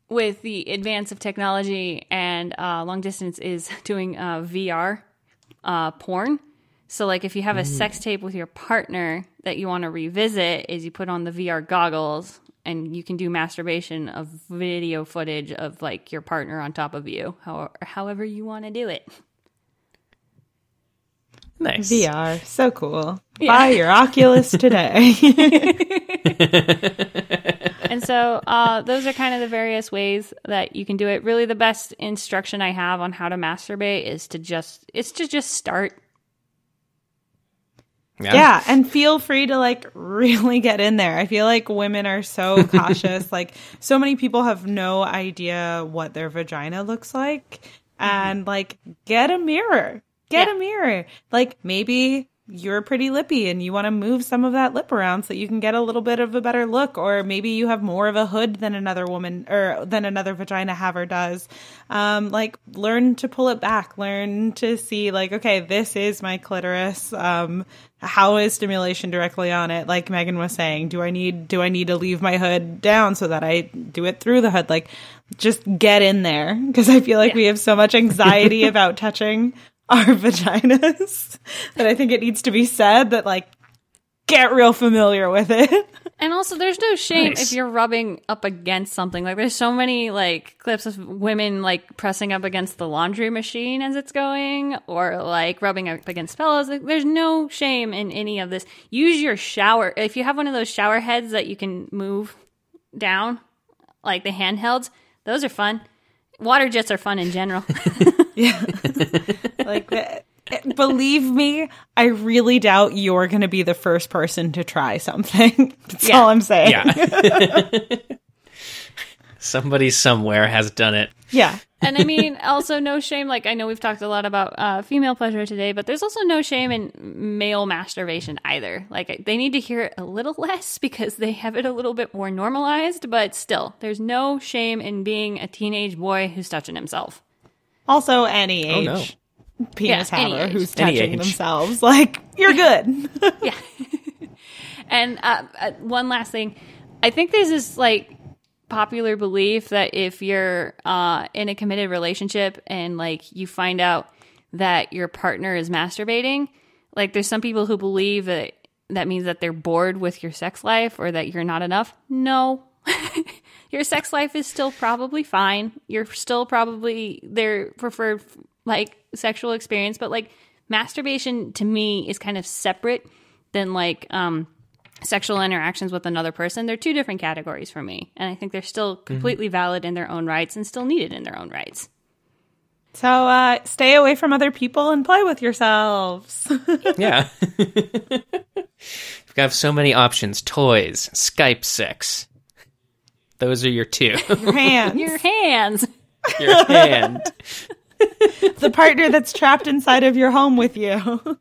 with the advance of technology and long distance is doing VR porn. So, like, if you have a sex tape with your partner that you want to revisit, is you put on the VR goggles and you can do masturbation of video footage of, like, your partner on top of you, however you want to do it. Nice. VR, so cool. Yeah. Buy your Oculus today. And so those are kind of the various ways that you can do it. Really, the best instruction I have on how to masturbate is to just start. Yeah, and feel free to like really get in there. I feel like women are so cautious. Like so many people have no idea what their vagina looks like. And like get a mirror. Get a mirror. Like maybe you're pretty lippy and you want to move some of that lip around so you can get a little bit of a better look, or maybe you have more of a hood than another woman or than another vagina haver does. Like learn to pull it back, learn to see like, okay, this is my clitoris. How is stimulation directly on it? Like Megan was saying, do I need to leave my hood down so that I do it through the hood? Like just get in there, because I feel like we have so much anxiety about touching our vaginas that I think it needs to be said that like get real familiar with it. And also there's no shame if you're rubbing up against something. Like there's so many like clips of women like pressing up against the laundry machine as it's going, or like rubbing up against pillows. Like, there's no shame in any of this. Use your shower. If you have one of those shower heads that you can move down, like the handhelds, those are fun. Water jets are fun in general. Yeah. Like, believe me, I really doubt you're going to be the first person to try something. That's all I'm saying. Yeah. Somebody somewhere has done it. Yeah. And I mean, also no shame. Like, I know we've talked a lot about female pleasure today, but there's also no shame in male masturbation either. Like, they need to hear it a little less because they have it a little bit more normalized, but still, there's no shame in being a teenage boy who's touching himself. Also, any age. Oh, no. penis Yeah, any haver age. who's Any touching age. themselves. Like, you're good. Yeah. And one last thing. I think there's this, like, popular belief that if you're in a committed relationship and, like, you find out that your partner is masturbating, like, there's some people who believe that that means that they're bored with your sex life or that you're not enough. No. Your sex life is still probably fine. You're still probably their preferred, like, sexual experience. But, like, masturbation to me is kind of separate than, like, sexual interactions with another person. They're two different categories for me. And I think they're still completely valid in their own rights and still needed in their own rights. So stay away from other people and play with yourselves. Yeah. We have so many options. Toys, Skype sex. Those are your two. Your hands. Your hands. Your hand. The partner that's trapped inside of your home with you.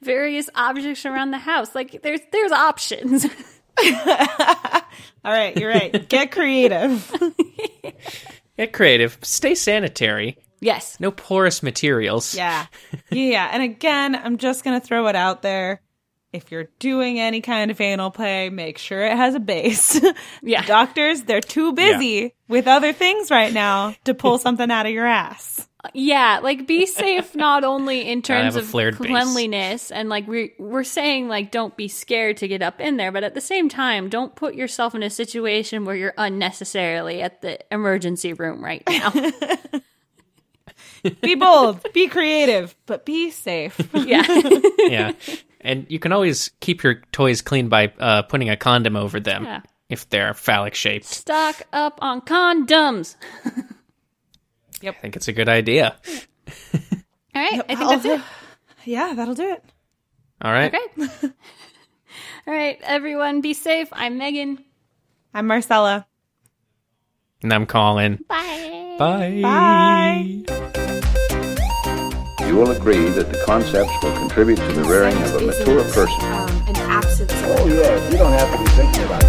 Various objects around the house. Like, there's options. All right, you're right. Get creative. Get creative. Stay sanitary. Yes. No porous materials. Yeah. Yeah. And again, I'm just going to throw it out there. If you're doing any kind of anal play, make sure it has a base. Yeah. Doctors, they're too busy with other things right now to pull something out of your ass. Yeah, like, be safe not only in terms have a of flared base. cleanliness and, like, we're saying, like, don't be scared to get up in there, but at the same time, don't put yourself in a situation where you're unnecessarily at the emergency room right now. Be bold, be creative, but be safe. Yeah. Yeah. And you can always keep your toys clean by putting a condom over them Yeah. if they're phallic shaped. Stock up on condoms. I think it's a good idea. All right, I think that's it. Yeah, that'll do it. All right. Okay. All right, everyone, be safe. I'm Megan. I'm Marcella. And I'm Colin. Bye. Bye. Bye. You will agree that the concepts will contribute to the rearing of a mature person. An absence of Oh, yeah, you don't have to be thinking about